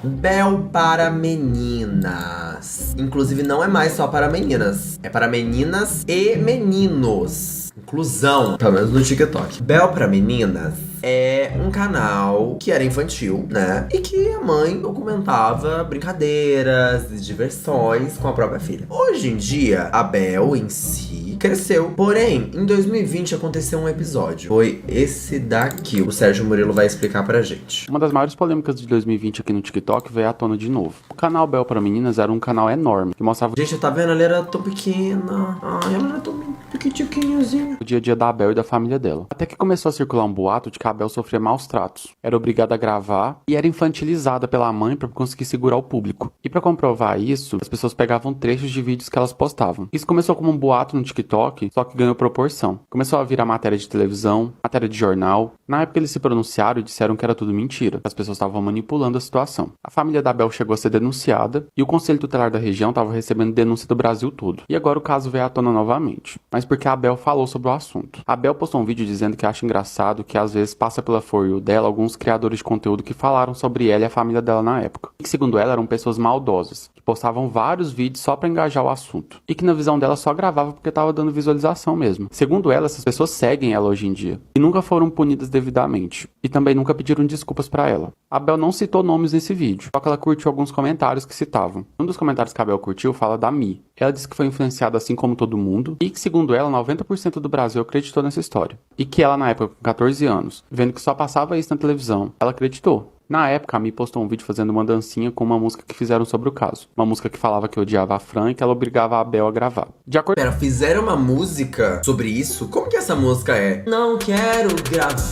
Bel para meninas. Inclusive, não é mais só para meninas. É para meninas e meninos. Inclusão, pelo menos no TikTok. Bel para meninas é um canal que era infantil, né? E que a mãe documentava brincadeiras e diversões com a própria filha. Hoje em dia, a Bel em si cresceu. Porém, em 2020 aconteceu um episódio. Foi esse daqui. O Sérgio Murilo vai explicar pra gente. Uma das maiores polêmicas de 2020 aqui no TikTok veio à tona de novo. O canal Bel para Meninas era um canal enorme, que mostrava... Gente, tá vendo? Ela era tão pequena. Ai, ela era tão pequenininha. O dia a dia da Bel e da família dela. Até que começou a circular um boato de que a Bel sofria maus tratos. Era obrigada a gravar e era infantilizada pela mãe pra conseguir segurar o público. E pra comprovar isso, as pessoas pegavam trechos de vídeos que elas postavam. Isso começou como um boato no TikTok, só que ganhou proporção. Começou a virar matéria de televisão, matéria de jornal. Na época eles se pronunciaram e disseram que era tudo mentira. As pessoas estavam manipulando a situação. A família da Bel chegou a ser denunciada e o Conselho Tutelar da região estava recebendo denúncia do Brasil todo. E agora o caso veio à tona novamente. Mas porque a Bel falou sobre o assunto. A Bel postou um vídeo dizendo que acha engraçado que às vezes passa pela For You dela alguns criadores de conteúdo que falaram sobre ela e a família dela na época. E que segundo ela eram pessoas maldosas, que postavam vários vídeos só pra engajar o assunto. E que na visão dela só gravava porque tava dando visualização mesmo. Segundo ela, essas pessoas seguem ela hoje em dia. E nunca foram punidas devidamente. E também nunca pediram desculpas pra ela. A Bel não citou nomes nesse vídeo, só que ela curtiu alguns comentários que citavam. Um dos comentários que a Bel curtiu fala da Mi. Ela disse que foi influenciada assim como todo mundo e que, segundo ela, 90% do Brasil acreditou nessa história. E que ela, na época, com 14 anos, vendo que só passava isso na televisão, ela acreditou. Na época, a Mi postou um vídeo fazendo uma dancinha com uma música que fizeram sobre o caso. Uma música que falava que odiava a Fran e que ela obrigava a Bel a gravar. De acordo... Pera, fizeram uma música sobre isso? Como que essa música é? Não quero gravar,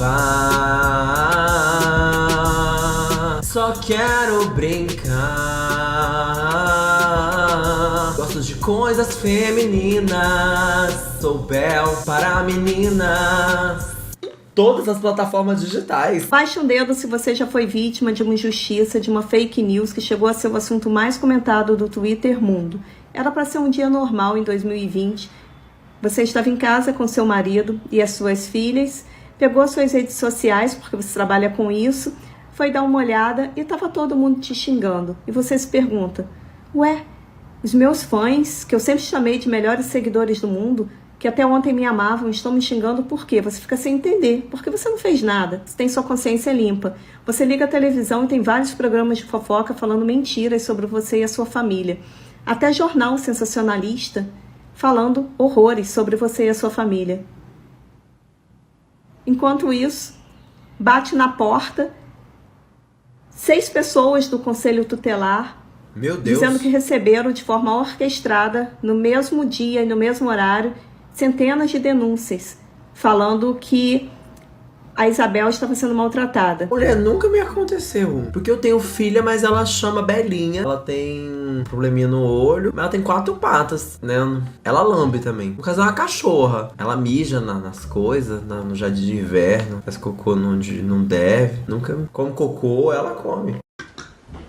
só quero brincar. Gosto de coisas femininas, sou Bel para meninas. Todas as plataformas digitais. Baixe um dedo se você já foi vítima de uma injustiça, de uma fake news que chegou a ser o assunto mais comentado do Twitter mundo. Era para ser um dia normal em 2020. Você estava em casa com seu marido e as suas filhas, pegou suas redes sociais, porque você trabalha com isso, foi dar uma olhada e estava todo mundo te xingando. E você se pergunta, ué, os meus fãs, que eu sempre chamei de melhores seguidores do mundo, que até ontem me amavam, estão me xingando por quê? Você fica sem entender, porque você não fez nada, você tem sua consciência limpa. Você liga a televisão e tem vários programas de fofoca falando mentiras sobre você e a sua família. Até jornal sensacionalista falando horrores sobre você e a sua família. Enquanto isso, bate na porta 6 pessoas do Conselho Tutelar, meu Deus, dizendo que receberam de forma orquestrada, no mesmo dia e no mesmo horário, centenas de denúncias, falando que a Isabel estava sendo maltratada. Mulher, nunca me aconteceu. Porque eu tenho filha, mas ela chama Belinha. Ela tem um probleminha no olho, mas ela tem 4 patas, né? Ela lambe também. No caso, é uma cachorra. Ela mija nas coisas, no jardim de inverno. Faz cocô onde não deve. Nunca come cocô, ela come.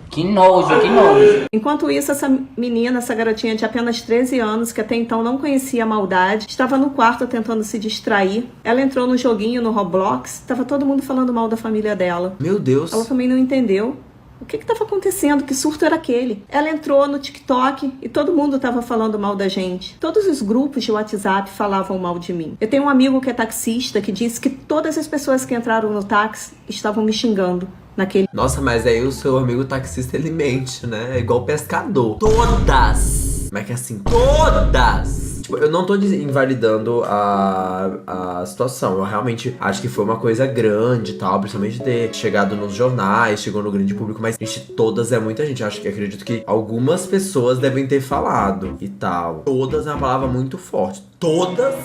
Que nojo, que nojo. Enquanto isso, essa menina, essa garotinha de apenas 13 anos, que até então não conhecia a maldade, estava no quarto tentando se distrair. Ela entrou no joguinho, no Roblox, estava todo mundo falando mal da família dela. Meu Deus. Ela também não entendeu. O que estava acontecendo? Que surto era aquele? Ela entrou no TikTok e todo mundo estava falando mal da gente. Todos os grupos de WhatsApp falavam mal de mim. Eu tenho um amigo que é taxista que disse que todas as pessoas que entraram no táxi estavam me xingando. Naquele... Nossa, mas aí o seu amigo taxista, ele mente, né? É igual pescador. Todas! Mas que assim, todas! Tipo, eu não tô invalidando a situação. Eu realmente acho que foi uma coisa grande e tal, principalmente ter chegado nos jornais, chegou no grande público, mas gente, todas é muita gente. Acho que acredito que algumas pessoas devem ter falado e tal. Todas é uma palavra muito forte. Todas.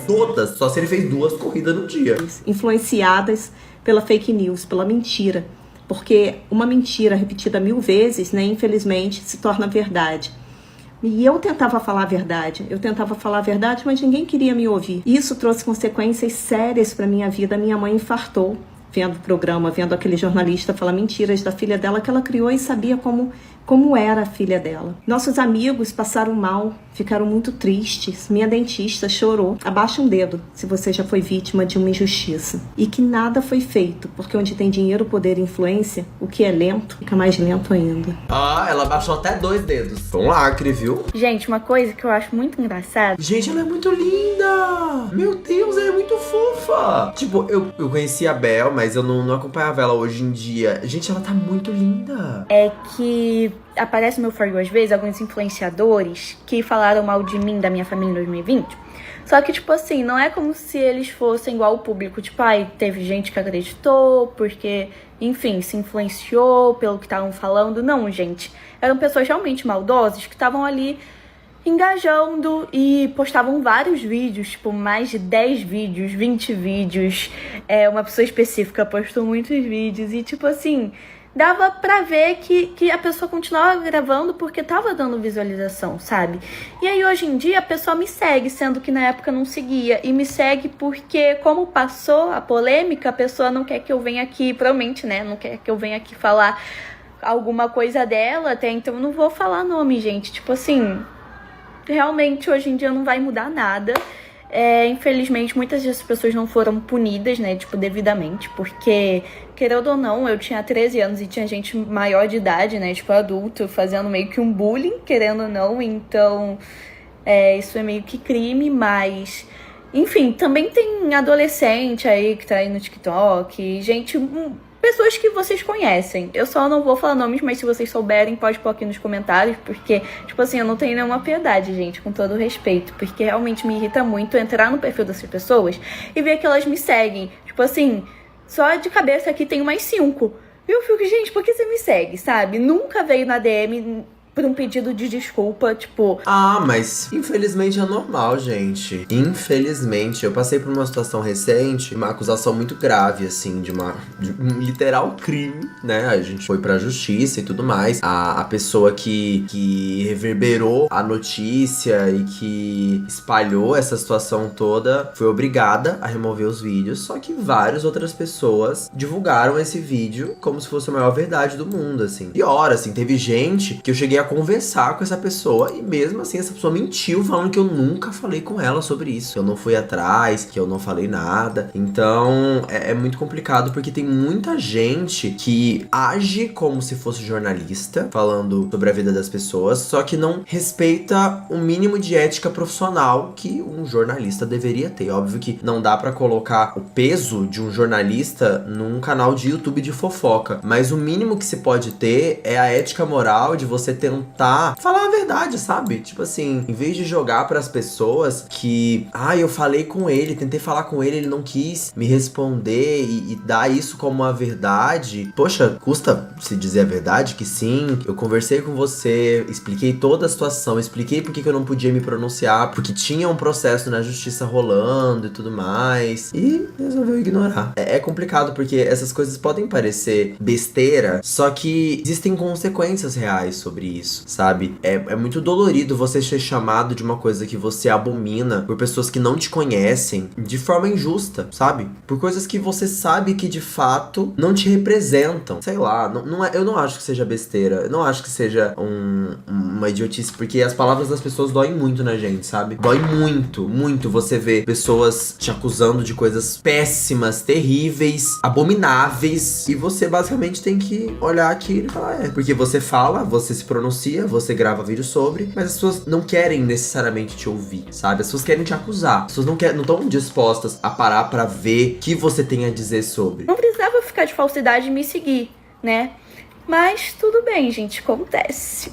Só se ele fez 2 corridas no dia. Influenciadas pela fake news, pela mentira. Porque uma mentira repetida 1000 vezes, né, infelizmente, se torna verdade. E eu tentava falar a verdade, mas ninguém queria me ouvir. Isso trouxe consequências sérias para minha vida. Minha mãe infartou vendo o programa, vendo aquele jornalista falar mentiras da filha dela que ela criou e sabia como era a filha dela. Nossos amigos passaram mal, ficaram muito tristes. Minha dentista chorou. Abaixa um dedo se você já foi vítima de uma injustiça. E que nada foi feito, porque onde tem dinheiro, poder e influência, o que é lento, fica mais lento ainda. Ela baixou até 2 dedos. Foi um lacre, viu? Gente, uma coisa que eu acho muito engraçada. Gente, ela é muito linda! Meu Deus, ela é muito fofa! Tipo, eu conheci a Bel, mas eu não acompanhava ela hoje em dia. Gente, ela tá muito linda. É que aparece no meu For You às vezes alguns influenciadores que falaram mal de mim, da minha família em 2020. Só que, tipo assim, não é como se eles fossem igual ao público. Tipo, teve gente que acreditou porque, enfim, se influenciou pelo que estavam falando. Não, gente. Eram pessoas realmente maldosas que estavam ali engajando e postavam vários vídeos, tipo, mais de 10 vídeos, 20 vídeos. Uma pessoa específica postou muitos vídeos e, tipo assim, dava pra ver que a pessoa continuava gravando porque tava dando visualização, sabe? E aí, hoje em dia, a pessoa me segue, sendo que na época não seguia. E me segue porque, como passou a polêmica, a pessoa não quer que eu venha aqui, provavelmente, né? Não quer que eu venha aqui falar alguma coisa dela, até então eu não vou falar nome, gente. Tipo assim, realmente, hoje em dia não vai mudar nada. Infelizmente, muitas dessas pessoas não foram punidas, né, tipo, devidamente, porque, querendo ou não, eu tinha 13 anos e tinha gente maior de idade, né, tipo, adulto, fazendo meio que um bullying, querendo ou não, então, isso é meio que crime, mas, enfim, também tem adolescente aí que tá aí no TikTok, gente, pessoas que vocês conhecem. Eu só não vou falar nomes, mas se vocês souberem, pode pôr aqui nos comentários, porque, tipo assim, eu não tenho nenhuma piedade, gente, com todo respeito, porque realmente me irrita muito entrar no perfil dessas pessoas e ver que elas me seguem. Tipo assim, só de cabeça aqui tem mais 5. E eu fico, gente, por que você me segue, sabe? Nunca veio na DM por um pedido de desculpa, tipo... Mas infelizmente é normal, gente. Infelizmente. Eu passei por uma situação recente, uma acusação muito grave, assim, de um literal crime, né? A gente foi pra justiça e tudo mais. A pessoa que reverberou a notícia e que espalhou essa situação toda foi obrigada a remover os vídeos, só que várias outras pessoas divulgaram esse vídeo como se fosse a maior verdade do mundo, assim. Pior, assim, teve gente que eu cheguei a conversar com essa pessoa e mesmo assim essa pessoa mentiu falando que eu nunca falei com ela sobre isso, que eu não fui atrás, que eu não falei nada. Então é muito complicado porque tem muita gente que age como se fosse jornalista, falando sobre a vida das pessoas, só que não respeita o mínimo de ética profissional que um jornalista deveria ter. Óbvio que não dá pra colocar o peso de um jornalista num canal de YouTube de fofoca, mas o mínimo que se pode ter é a ética moral de você tentar falar a verdade, sabe? Tipo assim, em vez de jogar pras pessoas que, eu falei com ele, tentei falar com ele, ele não quis me responder e dar isso como a verdade. Poxa, custa se dizer a verdade que sim, eu conversei com você, expliquei toda a situação, expliquei por que eu não podia me pronunciar, porque tinha um processo na justiça rolando e tudo mais, e resolveu ignorar. É complicado porque essas coisas podem parecer besteira, só que existem consequências reais sobre isso, sabe? É muito dolorido você ser chamado de uma coisa que você abomina por pessoas que não te conhecem de forma injusta, sabe? Por coisas que você sabe que de fato não te representam. Sei lá, eu não acho que seja besteira, eu não acho que seja uma idiotice, porque as palavras das pessoas doem muito na gente, sabe? Dói muito, muito você ver pessoas te acusando de coisas péssimas, terríveis, abomináveis, e você basicamente tem que olhar aquilo e falar, porque você fala, você se pronuncia, você grava vídeo sobre, mas as pessoas não querem necessariamente te ouvir, sabe? As pessoas querem te acusar, as pessoas não estão dispostas a parar pra ver o que você tem a dizer sobre. Não precisava ficar de falsidade e me seguir, né? Mas tudo bem, gente, acontece.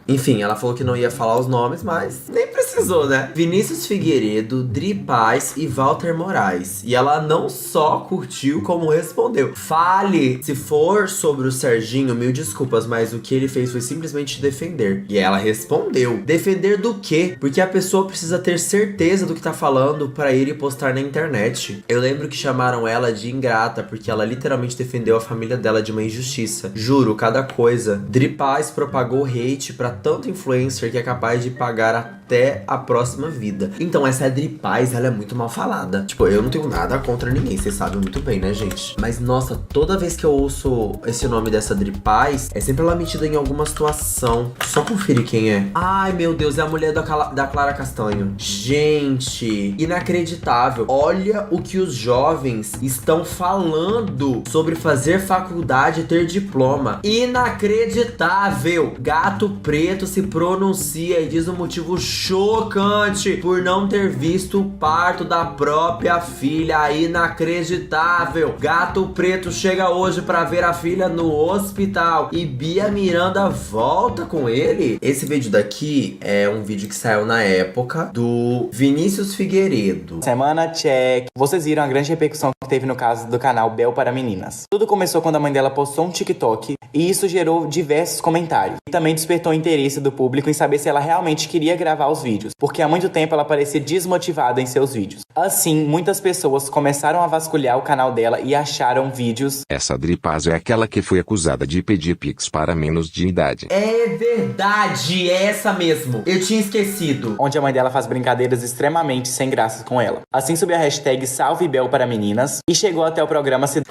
Enfim, ela falou que não ia falar os nomes, mas nem precisou, né? Vinícius Figueiredo, Dri Paz e Walter Moraes. E ela não só curtiu, como respondeu. Fale! Se for sobre o Serginho, mil desculpas, mas o que ele fez foi simplesmente defender. E ela respondeu. Defender do quê? Porque a pessoa precisa ter certeza do que tá falando pra ir e postar na internet. Eu lembro que chamaram ela de ingrata, porque ela literalmente defendeu a família dela de uma injustiça. Juro, cada coisa. Dri Paz propagou hate pra tanto influencer que é capaz de pagar até a próxima vida. Então essa Adri Paz, ela é muito mal falada. Tipo, eu não tenho nada contra ninguém, vocês sabem muito bem, né, gente? Mas nossa, toda vez que eu ouço esse nome dessa Adri Paz, é sempre ela metida em alguma situação. Só conferir quem é. Ai, meu Deus, é a mulher da Clara Castanho. Gente, inacreditável. Olha o que os jovens estão falando sobre fazer faculdade e ter diploma. Inacreditável. Gato Preto se pronuncia e diz um motivo chocante por não ter visto o parto da própria filha. Inacreditável. Gato Preto chega hoje pra ver a filha no hospital e Bia Miranda volta com ele. Esse vídeo daqui é um vídeo que saiu na época do Vinícius Figueiredo. Semana check. Vocês viram a grande repercussão que teve no caso do canal Bel para Meninas. Tudo começou quando a mãe dela postou um TikTok e isso gerou diversos comentários. E também despertou o interesse do público em saber se ela realmente queria gravar os vídeos, porque há muito tempo ela parecia desmotivada em seus vídeos. Assim, muitas pessoas começaram a vasculhar o canal dela e acharam vídeos. Essa Adri Paz é aquela que foi acusada de pedir pix para menos de idade. É verdade, é essa mesmo. Eu tinha esquecido. Onde a mãe dela faz brincadeiras extremamente sem graça com ela. Assim subiu a hashtag Salve Bel para Meninas e chegou até o programa se...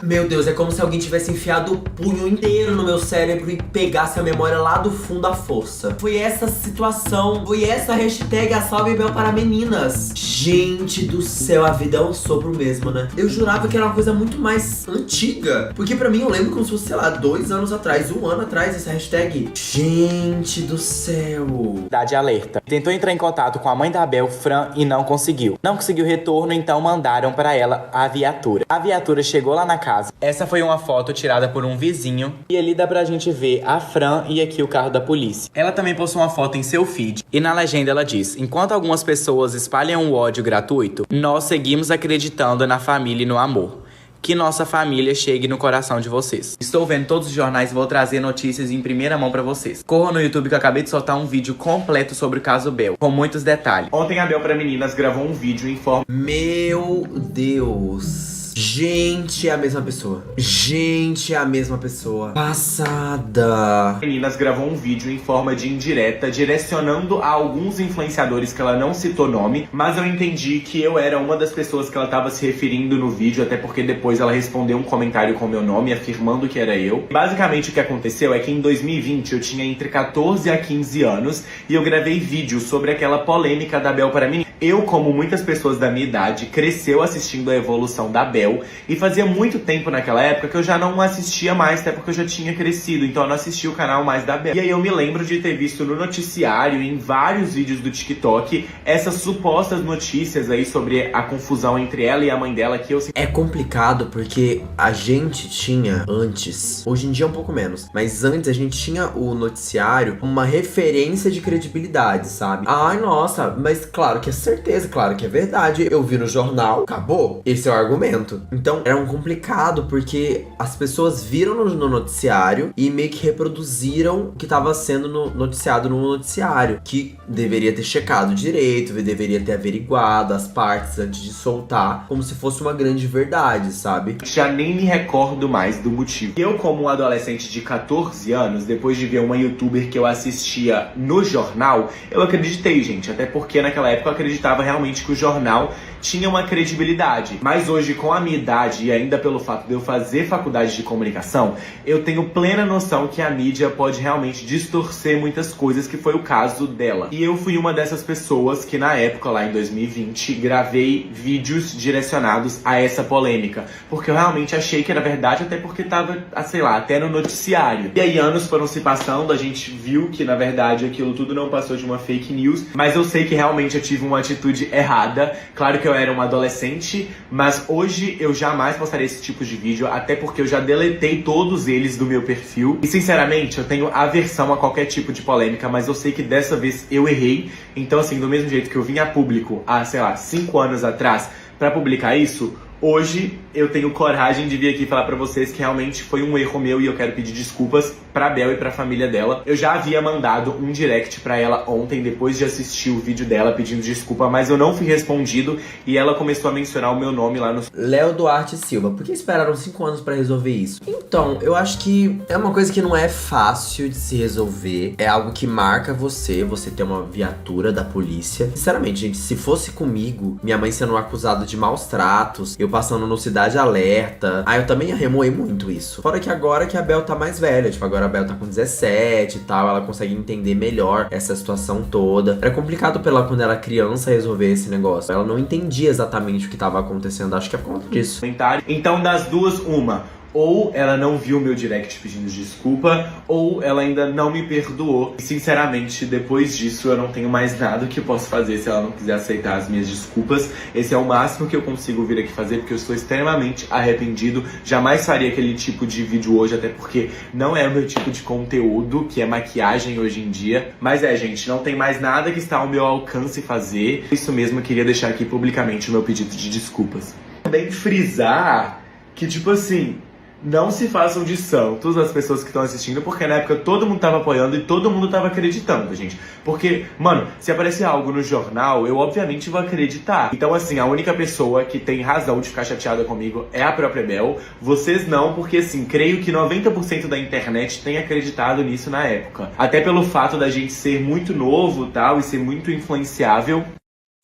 Meu Deus, é como se alguém tivesse enfiado o punho inteiro no meu cérebro e pegasse a memória lá do fundo da força. Foi essa situação, foi essa hashtag a Salve Bel para Meninas. Gente do céu, a vida é um sopro mesmo, né? Eu jurava que era uma coisa muito mais antiga. Porque pra mim eu lembro como se fosse, sei lá, 2 anos atrás, 1 ano atrás, essa hashtag. Gente do céu. Cidade alerta. Tentou entrar em contato com a mãe da Bel, Fran, e não conseguiu. Não conseguiu retorno, então mandaram pra ela a viatura. A viatura chegou lá na casa. Essa foi uma foto tirada por um vizinho. E ali dá pra gente ver a Fran e aqui o carro da polícia. Ela também postou uma foto em seu feed. E na legenda ela diz: enquanto algumas pessoas espalham o ódio gratuito, nós seguimos acreditando na família e no amor. Que nossa família chegue no coração de vocês. Estou vendo todos os jornais e vou trazer notícias em primeira mão pra vocês. Corram no YouTube que eu acabei de soltar um vídeo completo sobre o caso Bel, com muitos detalhes. Ontem a Bel para Meninas gravou um vídeo em forma... Meu Deus. Gente, é a mesma pessoa. Gente, é a mesma pessoa. Passada. Meninas gravou um vídeo em forma de indireta, direcionando a alguns influenciadores que ela não citou nome, mas eu entendi que eu era uma das pessoas que ela estava se referindo no vídeo, até porque depois ela respondeu um comentário com meu nome, afirmando que era eu. Basicamente o que aconteceu é que em 2020 eu tinha entre 14 a 15 anos e eu gravei vídeos sobre aquela polêmica da Bel para Meninas. Eu, como muitas pessoas da minha idade, cresceu assistindo a evolução da Bel e fazia muito tempo naquela época que eu já não assistia mais, até porque eu já tinha crescido, então eu não assistia o canal mais da Bel. E aí eu me lembro de ter visto no noticiário, em vários vídeos do TikTok, essas supostas notícias aí sobre a confusão entre ela e a mãe dela, que eu... É complicado porque a gente tinha antes, hoje em dia um pouco menos, mas antes a gente tinha o noticiário uma referência de credibilidade, sabe? Ai, nossa, mas claro que é certeza, claro que é verdade. Eu vi no jornal, acabou. Esse é o argumento. Então, era um complicado porque as pessoas viram no noticiário e meio que reproduziram o que estava sendo noticiado no noticiário, que deveria ter checado direito, deveria ter averiguado as partes antes de soltar, como se fosse uma grande verdade, sabe? Já nem me recordo mais do motivo. Eu, como um adolescente de 14 anos, depois de ver uma youtuber que eu assistia no jornal, eu acreditei, gente. Até porque naquela época eu acreditava realmente que o jornal tinha uma credibilidade. Mas hoje, com a minha idade e ainda pelo fato de eu fazer faculdade de comunicação, eu tenho plena noção que a mídia pode realmente distorcer muitas coisas, que foi o caso dela. E eu fui uma dessas pessoas que na época, lá em 2020, gravei vídeos direcionados a essa polêmica, porque eu realmente achei que era verdade, até porque tava, sei lá, até no noticiário. E aí anos foram se passando, a gente viu que na verdade aquilo tudo não passou de uma fake news, mas eu sei que realmente eu tive uma atitude errada. Claro que eu era um adolescente, mas hoje eu jamais postarei esse tipo de vídeo, até porque eu já deletei todos eles do meu perfil. E sinceramente, eu tenho aversão a qualquer tipo de polêmica, mas eu sei que dessa vez eu errei. Então assim, do mesmo jeito que eu vim a público há, sei lá, 5 anos atrás pra publicar isso, hoje eu tenho coragem de vir aqui falar pra vocês que realmente foi um erro meu e eu quero pedir desculpas pra Bel e pra família dela. Eu já havia mandado um direct pra ela ontem, depois de assistir o vídeo dela pedindo desculpa, mas eu não fui respondido e ela começou a mencionar o meu nome lá no... Léo Duarte Silva, por que esperaram 5 anos pra resolver isso? Então, eu acho que é uma coisa que não é fácil de se resolver. É algo que marca você ter uma viatura da polícia. Sinceramente, gente, se fosse comigo, minha mãe sendo acusada de maus tratos, eu passando no Cidade Alerta, eu também ia remoer muito isso. Fora que agora que a Bel tá mais velha, tipo, agora a Bel tá com 17 e tal, ela consegue entender melhor essa situação toda. Era complicado pra ela, quando ela era criança, resolver esse negócio. Ela não entendia exatamente o que tava acontecendo, acho que é por conta disso. Então, das duas, uma: ou ela não viu meu direct pedindo desculpa, ou ela ainda não me perdoou. E, sinceramente, depois disso, eu não tenho mais nada que eu possa fazer se ela não quiser aceitar as minhas desculpas. Esse é o máximo que eu consigo vir aqui fazer, porque eu estou extremamente arrependido. Jamais faria aquele tipo de vídeo hoje, até porque não é o meu tipo de conteúdo, que é maquiagem hoje em dia. Mas gente, não tem mais nada que está ao meu alcance fazer. Isso mesmo, eu queria deixar aqui publicamente o meu pedido de desculpas. Também frisar que, tipo assim, não se façam de santos as pessoas que estão assistindo, porque na época todo mundo tava apoiando e todo mundo tava acreditando, gente. Porque, mano, se aparecer algo no jornal, eu obviamente vou acreditar. Então, assim, a única pessoa que tem razão de ficar chateada comigo é a própria Bel. Vocês não, porque, assim, creio que 90% da internet tem acreditado nisso na época. Até pelo fato da gente ser muito novo, tal, e ser muito influenciável.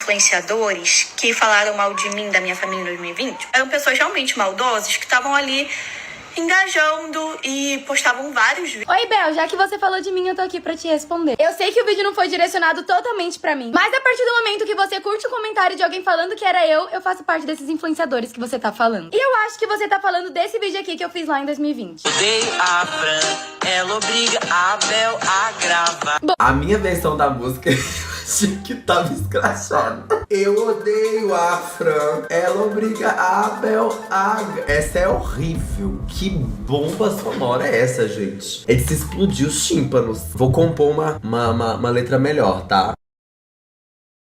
Influenciadores que falaram mal de mim, da minha família em 2020, eram pessoas realmente maldosas que estavam ali engajando e postavam vários vídeos. Oi, Bel, já que você falou de mim, eu tô aqui pra te responder. Eu sei que o vídeo não foi direcionado totalmente pra mim, mas a partir do momento que você curte um comentário de alguém falando que era eu faço parte desses influenciadores que você tá falando. E eu acho que você tá falando desse vídeo aqui que eu fiz lá em 2020. Odeio a Fran, ela obriga a Bel a gravar. A minha versão da música, eu achei que tava escrachada. Eu odeio a Fran, ela obriga a Bel a... Essa é horrível. Que bomba sonora é essa, gente? É de se explodir os tímpanos. Vou compor uma letra melhor, tá?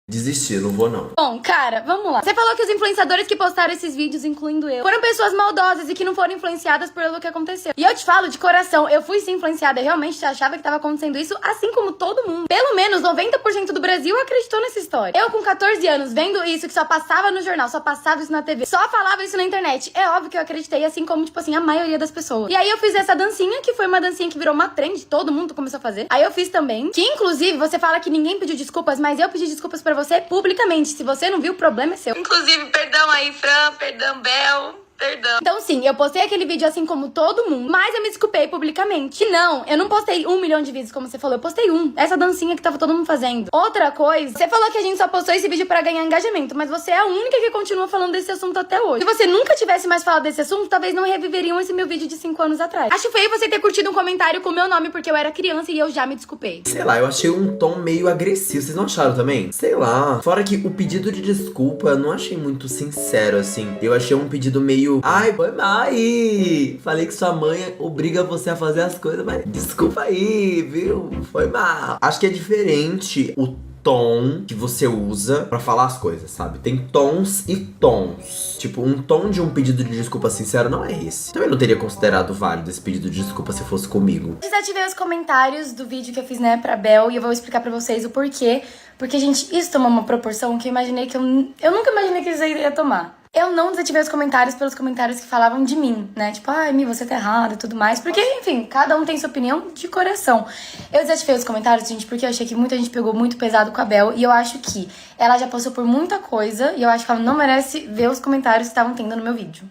Desistir, não vou não. Bom, cara, vamos lá. Você falou que os influenciadores que postaram esses vídeos, incluindo eu, foram pessoas maldosas e que não foram influenciadas pelo que aconteceu. E eu te falo de coração, eu fui sim influenciada. Eu realmente achava que tava acontecendo isso, assim como todo mundo. Pelo menos 90% do Brasil acreditou nessa história. Eu com 14 anos, vendo isso, que só passava no jornal, só passava isso na TV, só falava isso na internet. É óbvio que eu acreditei, assim como, tipo assim, a maioria das pessoas. E aí eu fiz essa dancinha, que foi uma dancinha que virou uma trend, todo mundo começou a fazer. Aí eu fiz também, que inclusive, você fala que ninguém pediu desculpas, mas eu pedi desculpas pra você publicamente. Se você não viu, o problema é seu. Inclusive, perdão aí, Fran, perdão, Bel, perdão. Então sim, eu postei aquele vídeo assim como todo mundo, mas eu me desculpei publicamente. Que não, eu não postei 1 milhão de vídeos como você falou, eu postei essa dancinha que tava todo mundo fazendo. Outra coisa, você falou que a gente só postou esse vídeo pra ganhar engajamento, mas você é a única que continua falando desse assunto até hoje. Se você nunca tivesse mais falado desse assunto, talvez não reviveriam esse meu vídeo de 5 anos atrás. Acho feio você ter curtido um comentário com o meu nome porque eu era criança e eu já me desculpei. Sei lá, eu achei um tom meio agressivo. Vocês não acharam também? Sei lá. Fora que o pedido de desculpa eu não achei muito sincero, assim. Eu achei um pedido meio... Ai, foi mal aí. Falei que sua mãe obriga você a fazer as coisas, mas desculpa aí, viu? Foi mal. Acho que é diferente o tom que você usa pra falar as coisas, sabe? Tem tons e tons. Tipo, um tom de um pedido de desculpa sincero não é esse. Também não teria considerado válido esse pedido de desculpa se fosse comigo. Desativei os comentários do vídeo que eu fiz, né, pra Bel, e eu vou explicar pra vocês o porquê. Porque, gente, isso tomou uma proporção que eu imaginei que eu nunca imaginei que isso iria tomar. Eu não desativei os comentários pelos comentários que falavam de mim, né? Tipo, ai, Mi, você tá errada e tudo mais. Porque, enfim, cada um tem sua opinião de coração. Eu desativei os comentários, gente, porque eu achei que muita gente pegou muito pesado com a Bel. E eu acho que ela já passou por muita coisa. E eu acho que ela não merece ver os comentários que estavam tendo no meu vídeo.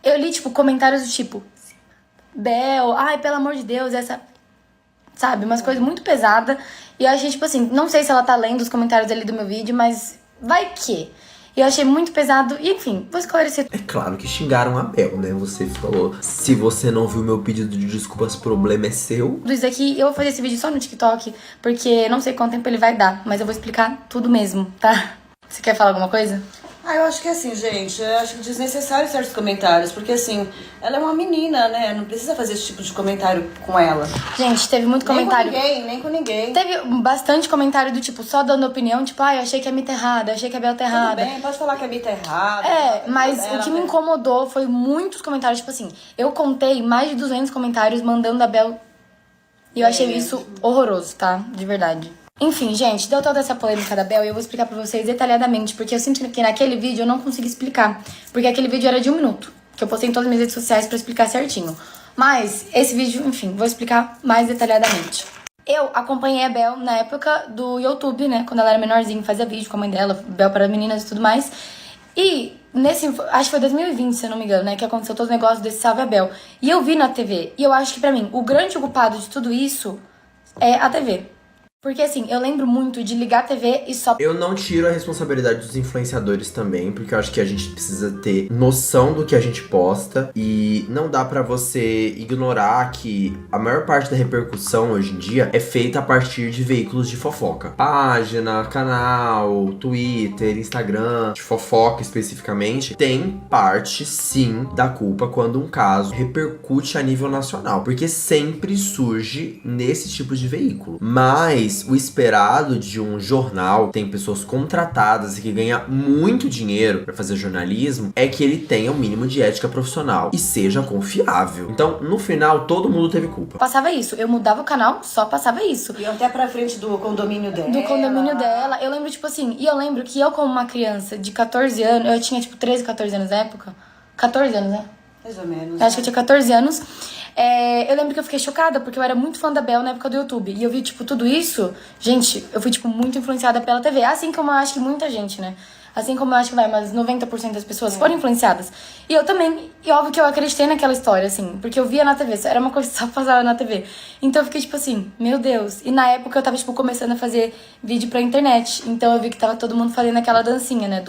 Eu li, tipo, comentários do tipo... Bel, ai, pelo amor de Deus, essa... Sabe, umas coisas muito pesadas. E eu achei, tipo assim, não sei se ela tá lendo os comentários ali do meu vídeo, mas vai que... E eu achei muito pesado, e enfim, vou esclarecer. É claro que xingaram a Bel, né? Você falou, se você não viu meu pedido de desculpas, o problema é seu. Tudo isso aqui, eu vou fazer esse vídeo só no TikTok, porque não sei quanto tempo ele vai dar, mas eu vou explicar tudo mesmo, tá? Você quer falar alguma coisa? Eu acho que assim, gente, eu acho desnecessário certos comentários, porque assim, ela é uma menina, né? Não precisa fazer esse tipo de comentário com ela. Gente, teve muito comentário. Nem com ninguém. Teve bastante comentário do tipo, só dando opinião, tipo, ai, achei que a Mi tá errada, achei que a Bel tá errada. Tudo bem, pode falar que a Mi tá errada. Mas o que me incomodou foi muitos comentários, tipo assim, eu contei mais de 200 comentários mandando a Bel E eu achei isso horroroso, tá? De verdade. Enfim, gente, deu toda essa polêmica da Bel e eu vou explicar pra vocês detalhadamente, porque eu sinto que naquele vídeo eu não consegui explicar, porque aquele vídeo era de 1 minuto, que eu postei em todas as minhas redes sociais pra explicar certinho. Mas esse vídeo, enfim, vou explicar mais detalhadamente. Eu acompanhei a Bel na época do YouTube, né, quando ela era menorzinha, fazia vídeo com a mãe dela, Bel para meninas e tudo mais. E acho que foi 2020, se eu não me engano, né, que aconteceu todo o negócio desse Salve a Bel. E eu vi na TV, e eu acho que pra mim, o grande culpado de tudo isso é a TV. Porque assim, eu lembro muito de ligar a TV e só... Eu não tiro a responsabilidade dos influenciadores também, porque eu acho que a gente precisa ter noção do que a gente posta. E não dá pra você ignorar que a maior parte da repercussão hoje em dia é feita a partir de veículos de fofoca. Página, canal, Twitter, Instagram, de fofoca especificamente, tem parte sim da culpa quando um caso repercute a nível nacional. Porque sempre surge nesse tipo de veículo. Mas o esperado de um jornal, tem pessoas contratadas e que ganha muito dinheiro pra fazer jornalismo, é que ele tenha o mínimo de ética profissional e seja confiável. Então, no final, todo mundo teve culpa. Passava isso, eu mudava o canal, só passava isso. E até pra frente do condomínio dela. Do condomínio dela, eu lembro, tipo assim, e eu lembro que eu como uma criança de 14 anos, eu tinha tipo 13, 14 anos na época, 14 anos, né? Mais ou menos. Acho que eu tinha 14 anos. Eu lembro que eu fiquei chocada, porque eu era muito fã da Bel na época do YouTube. E eu vi, tipo, tudo isso. Gente, eu fui, tipo, muito influenciada pela TV. Assim como eu acho que muita gente, né? Assim como eu acho que umas 90% das pessoas foram influenciadas. E eu também, e óbvio que eu acreditei naquela história, assim. Porque eu via na TV, era uma coisa que só passava na TV. Então eu fiquei, tipo assim, meu Deus. E na época eu tava, tipo, começando a fazer vídeo pra internet. Então eu vi que tava todo mundo fazendo aquela dancinha, né?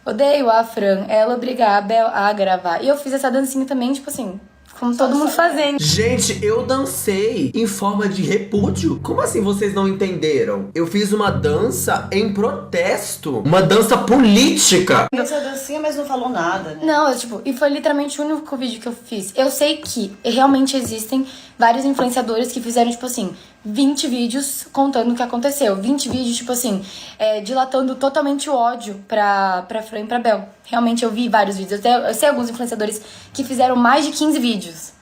Odeio a Fran, ela obriga a Bel a gravar. E eu fiz essa dancinha também, tipo assim, como todo mundo fazendo. Gente, eu dancei em forma de repúdio. Como assim vocês não entenderam? Eu fiz uma dança em protesto. Uma dança política. Fez a dancinha, mas não falou nada, né? Não, e foi literalmente o único vídeo que eu fiz. Eu sei que realmente existem vários influenciadores que fizeram, tipo assim, 20 vídeos contando o que aconteceu. 20 vídeos, tipo assim, dilatando totalmente o ódio pra Fran e pra Bel. Realmente eu vi vários vídeos. Eu sei alguns influenciadores que fizeram mais de 15 vídeos.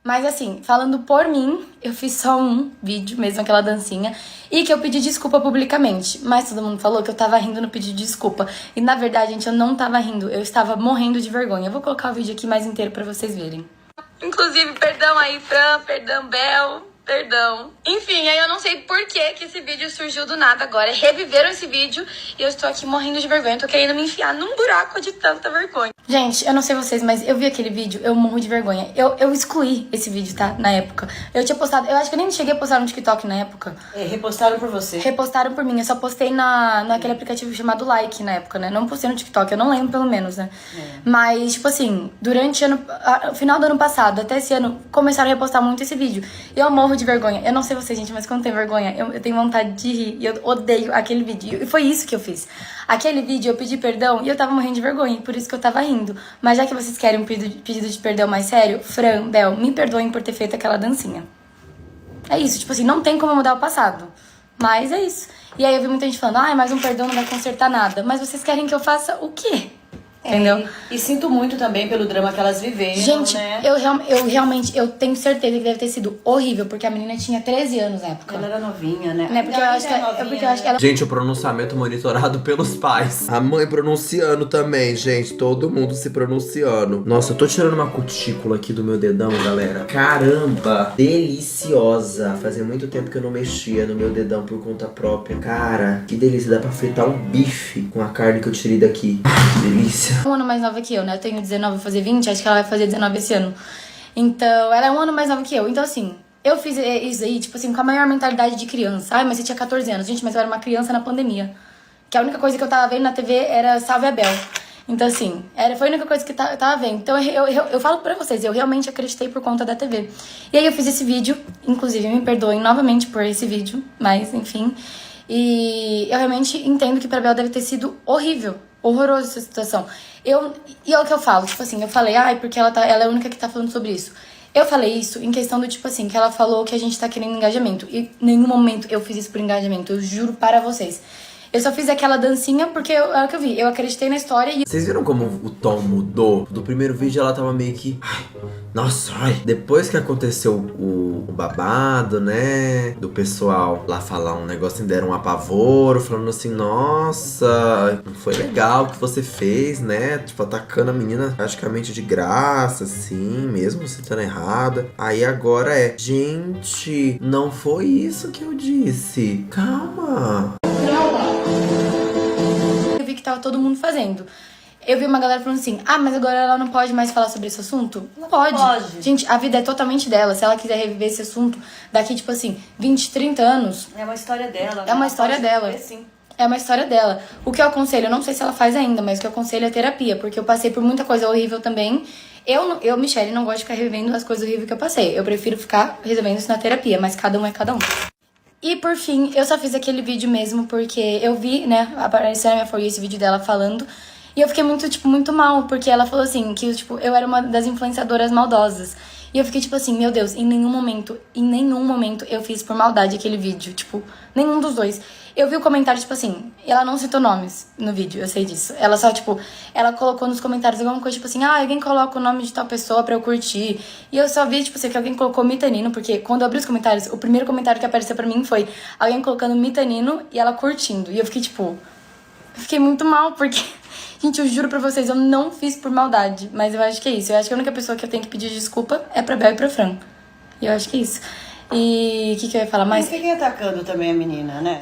Mas assim, falando por mim, eu fiz só um vídeo, mesmo aquela dancinha, e que eu pedi desculpa publicamente. Mas todo mundo falou que eu tava rindo no pedido de desculpa. E na verdade, gente, eu não tava rindo, eu estava morrendo de vergonha. Eu vou colocar o vídeo aqui mais inteiro pra vocês verem. Inclusive, perdão aí, Fran, perdão, Bel, perdão. Enfim, aí eu não sei por que esse vídeo surgiu do nada agora. Reviveram esse vídeo e eu estou aqui morrendo de vergonha. Eu tô querendo me enfiar num buraco de tanta vergonha. Gente, eu não sei vocês, mas eu vi aquele vídeo, eu morro de vergonha. Eu excluí esse vídeo, tá? Na época. Eu tinha postado, eu acho que eu nem cheguei a postar no TikTok na época. Repostaram por você. Repostaram por mim, eu só postei naquele aplicativo chamado Like na época, né? Não postei no TikTok, eu não lembro pelo menos, né? Mas, tipo assim, durante o final do ano passado, até esse ano, começaram a repostar muito esse vídeo. E eu morro de vergonha. Eu não sei vocês, gente, mas quando tem vergonha, eu tenho vontade de rir. E eu odeio aquele vídeo. E foi isso que eu fiz. Aquele vídeo eu pedi perdão e eu tava morrendo de vergonha, por isso que eu tava rindo. Mas já que vocês querem um pedido de perdão mais sério, Fran, Bel, me perdoem por ter feito aquela dancinha. É isso, tipo assim, não tem como mudar o passado. Mas é isso. E aí eu vi muita gente falando, mas um perdão não vai consertar nada. Mas vocês querem que eu faça o quê? Entendeu? E sinto muito também pelo drama que elas viveram, gente, né? eu realmente, eu tenho certeza que deve ter sido horrível, porque a menina tinha 13 anos na época. Ela era novinha, né? Porque eu acho que ela... Gente, o pronunciamento monitorado pelos pais. A mãe pronunciando também, gente. Todo mundo se pronunciando. Nossa, eu tô tirando uma cutícula aqui do meu dedão, galera. Caramba, deliciosa. Fazia muito tempo que eu não mexia no meu dedão por conta própria. Cara, que delícia. Dá pra fritar um bife com a carne que eu tirei daqui. Que delícia. Um ano mais nova que eu, né? Eu tenho 19, vou fazer 20, acho que ela vai fazer 19 esse ano. Então, ela é um ano mais nova que eu. Então, assim, eu fiz isso aí, tipo assim, com a maior mentalidade de criança. Mas você tinha 14 anos. Gente, mas eu era uma criança na pandemia. Que a única coisa que eu tava vendo na TV era Salve a Bel. Então, assim, foi a única coisa que eu tava vendo. Então, eu falo pra vocês, eu realmente acreditei por conta da TV. E aí eu fiz esse vídeo, inclusive, me perdoem novamente por esse vídeo, mas, enfim. E eu realmente entendo que pra Bel deve ter sido horrível. Horrorosa essa situação. E é o que eu falo, tipo assim, eu falei, porque ela é a única que tá falando sobre isso. Eu falei isso em questão do tipo assim, que ela falou que a gente tá querendo engajamento. E em nenhum momento eu fiz isso por engajamento, eu juro para vocês. Eu só fiz aquela dancinha porque é o que eu vi. Eu acreditei na história e... Vocês viram como o tom mudou? Do primeiro vídeo ela tava meio que... Nossa, depois que aconteceu o babado, né? Do pessoal lá falar um negócio e deram um apavoro, falando assim, nossa, não foi legal o que você fez, né? Tipo, atacando a menina praticamente de graça, assim, mesmo você estando errada. Aí agora gente, não foi isso que eu disse. Calma. Eu vi que tava todo mundo fazendo. Eu vi uma galera falando assim, mas agora ela não pode mais falar sobre esse assunto? Não pode. Gente, a vida é totalmente dela. Se ela quiser reviver esse assunto daqui, tipo assim, 20, 30 anos... É uma história dela. É uma história dela. É uma história dela. O que eu aconselho, eu não sei se ela faz ainda, mas o que eu aconselho é terapia. Porque eu passei por muita coisa horrível também. Eu, Michelle, não gosto de ficar revivendo as coisas horríveis que eu passei. Eu prefiro ficar resolvendo isso na terapia, mas cada um é cada um. E por fim, eu só fiz aquele vídeo mesmo porque eu vi, né, aparecer na minha For You esse vídeo dela falando. E eu fiquei muito mal, porque ela falou assim, que tipo, eu era uma das influenciadoras maldosas. E eu fiquei tipo assim, meu Deus, em nenhum momento eu fiz por maldade aquele vídeo, tipo, nenhum dos dois. Eu vi o comentário, tipo assim, ela não citou nomes no vídeo, eu sei disso. Ela só, tipo, ela colocou nos comentários alguma coisa, tipo assim, alguém coloca o nome de tal pessoa pra eu curtir. E eu só vi, tipo assim, que alguém colocou Mitanino, porque quando eu abri os comentários, o primeiro comentário que apareceu pra mim foi alguém colocando Mitanino e ela curtindo. E eu fiquei, tipo, fiquei muito mal, porque... Gente, eu juro pra vocês, eu não fiz por maldade. Mas eu acho que é isso. Eu acho que a única pessoa que eu tenho que pedir desculpa é pra Bel e pra Fran. E eu acho que é isso. E o que eu ia falar mais? Mas fiquem atacando também a menina, né?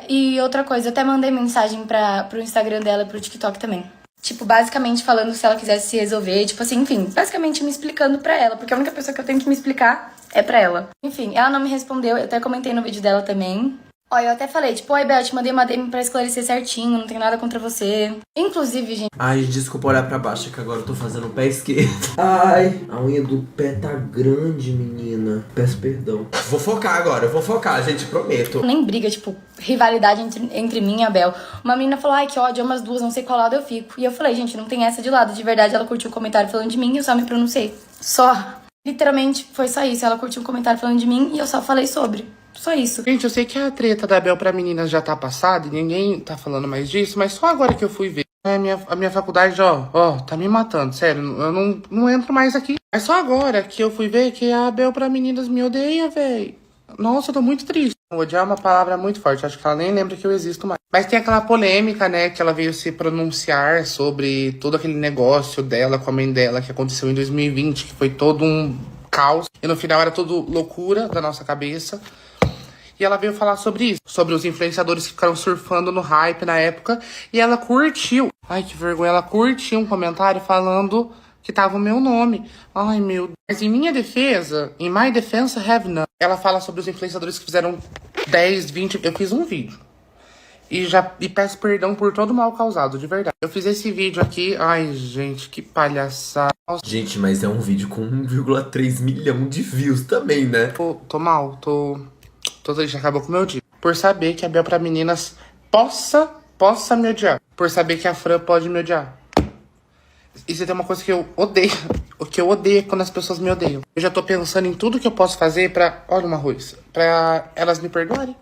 E outra coisa, eu até mandei mensagem pro Instagram dela e pro TikTok também. Tipo, basicamente falando se ela quisesse se resolver, tipo assim, enfim, basicamente me explicando pra ela, porque a única pessoa que eu tenho que me explicar é pra ela. Enfim, ela não me respondeu, eu até comentei no vídeo dela também. Ó, eu até falei, tipo, oi, Bel, te mandei uma DM pra esclarecer certinho, não tenho nada contra você. Inclusive, gente... Desculpa olhar pra baixo, que agora eu tô fazendo o pé esquerdo. A unha do pé tá grande, menina. Peço perdão. Vou focar agora, eu vou focar, gente, prometo. Nem briga, tipo, rivalidade entre mim e a Bel. Uma menina falou, que ódio, umas duas, não sei qual lado eu fico. E eu falei, gente, não tem essa de lado. De verdade, ela curtiu um comentário falando de mim e eu só me pronunciei. Só. Literalmente, foi só isso. Ela curtiu um comentário falando de mim e eu só falei sobre. Só isso. Gente, eu sei que a treta da Bel pra meninas já tá passada e ninguém tá falando mais disso, mas só agora que eu fui ver. A minha faculdade, ó, tá me matando, sério, eu não entro mais aqui. Mas só agora que eu fui ver que a Bel pra meninas me odeia, véi. Nossa, eu tô muito triste. Odiar é uma palavra muito forte, acho que ela nem lembra que eu existo mais. Mas tem aquela polêmica, né, que ela veio se pronunciar sobre todo aquele negócio dela com a mãe dela que aconteceu em 2020, que foi todo um caos. E no final era tudo loucura da nossa cabeça. E ela veio falar sobre isso, sobre os influenciadores que ficaram surfando no hype na época. E ela curtiu. Ai, que vergonha. Ela curtiu um comentário falando que tava o meu nome. Ai, meu Deus. Mas em minha defesa, in my defense, have none. Ela fala sobre os influenciadores que fizeram 10, 20... Eu fiz um vídeo. E peço perdão por todo o mal causado, de verdade. Eu fiz esse vídeo aqui. Ai, gente, que palhaçada. Gente, mas é um vídeo com 1,3 milhão de views também, né? Tô mal, tô triste, acabou com o meu dia. Por saber que a Bel pra meninas possa me odiar. Por saber que a Fran pode me odiar. Isso é uma coisa que eu odeio. O que eu odeio é quando as pessoas me odeiam. Eu já tô pensando em tudo que eu posso fazer pra... Olha uma arroz. Pra elas me perdoarem.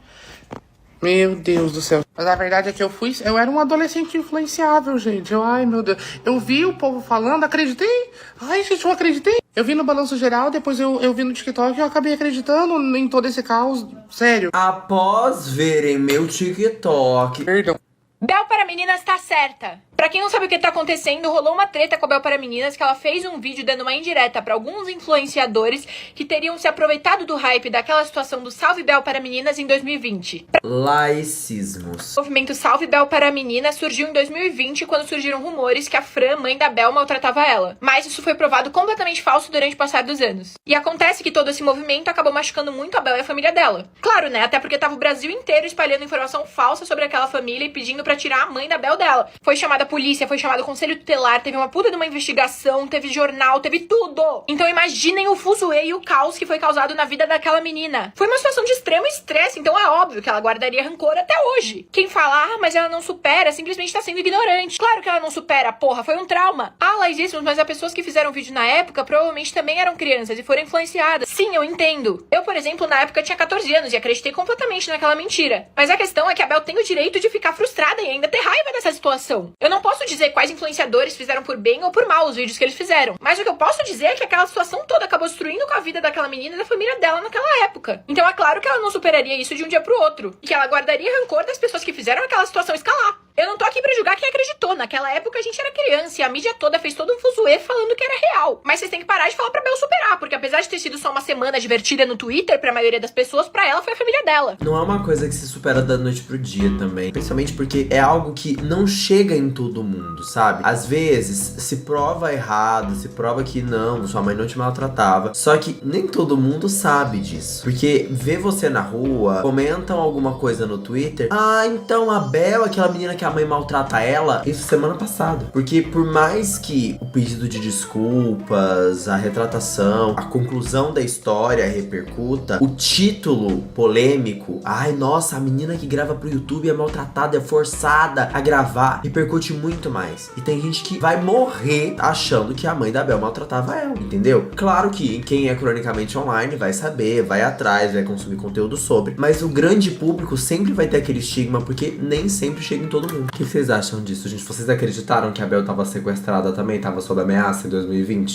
Meu Deus do céu. Mas a verdade é que eu era um adolescente influenciável, gente. Ai, meu Deus. Eu vi o povo falando, acreditei. Ai, gente, eu acreditei. Eu vi no Balanço Geral, depois eu vi no TikTok e eu acabei acreditando em todo esse caos. Sério. Após verem meu TikTok... Perdão. Bel para Meninas tá certa. Pra quem não sabe o que tá acontecendo, rolou uma treta com a Bel para Meninas, que ela fez um vídeo dando uma indireta pra alguns influenciadores que teriam se aproveitado do hype daquela situação do Salve Bel para Meninas em 2020. Laicismos. O movimento Salve Bel para Meninas surgiu em 2020, quando surgiram rumores que a Fran, mãe da Bel, maltratava ela. Mas isso foi provado completamente falso durante o passar dos anos. E acontece que todo esse movimento acabou machucando muito a Bel e a família dela. Claro, né? Até porque tava o Brasil inteiro espalhando informação falsa sobre aquela família e pedindo pra tirar a mãe da Bel dela. Foi chamada polícia, foi chamado o conselho tutelar, teve uma puta de uma investigação, teve jornal, teve tudo. Então imaginem o fuzuê e o caos que foi causado na vida daquela menina. Foi uma situação de extremo estresse, então é óbvio que ela guardaria rancor até hoje. Quem fala, mas ela não supera, simplesmente tá sendo ignorante. Claro que ela não supera, porra, foi um trauma. Laizíssimos, mas as pessoas que fizeram vídeo na época provavelmente também eram crianças e foram influenciadas. Sim, eu entendo. Eu, por exemplo, na época tinha 14 anos e acreditei completamente naquela mentira. Mas a questão é que a Bel tem o direito de ficar frustrada e ainda ter raiva dessa situação. Eu não posso dizer quais influenciadores fizeram por bem ou por mal os vídeos que eles fizeram. Mas o que eu posso dizer é que aquela situação toda acabou destruindo com a vida daquela menina e da família dela naquela época. Então é claro que ela não superaria isso de um dia pro outro. E que ela guardaria rancor das pessoas que fizeram aquela situação escalar. Eu não tô aqui pra julgar quem acreditou. Naquela época a gente era criança e a mídia toda fez todo um fuzuê falando que era real. Mas vocês têm que parar de falar pra Bel superar, porque apesar de ter sido só uma semana divertida no Twitter, pra maioria das pessoas, pra ela foi a família dela. Não é uma coisa que se supera da noite pro dia também. Principalmente porque é algo que não chega em todo mundo, sabe? Às vezes se prova errado, se prova que não, sua mãe não te maltratava. Só que nem todo mundo sabe disso. Porque vê você na rua, comentam alguma coisa no Twitter. Então a Bel, aquela menina que a mãe maltrata ela, isso semana passada. Porque por mais que o pedido de desculpas, a retratação, a conclusão da história repercuta, o título polêmico, nossa, a menina que grava pro YouTube é maltratada, é forçada a gravar, repercute muito mais. E tem gente que vai morrer achando que a mãe da Bel maltratava ela, entendeu? Claro que quem é cronicamente online vai saber, vai atrás, vai consumir conteúdo sobre, mas o grande público sempre vai ter aquele estigma, porque nem sempre chega em todo mundo. O que vocês acham disso, gente? Vocês acreditaram que a Bel tava sequestrada também, tava sob ameaça em 2020?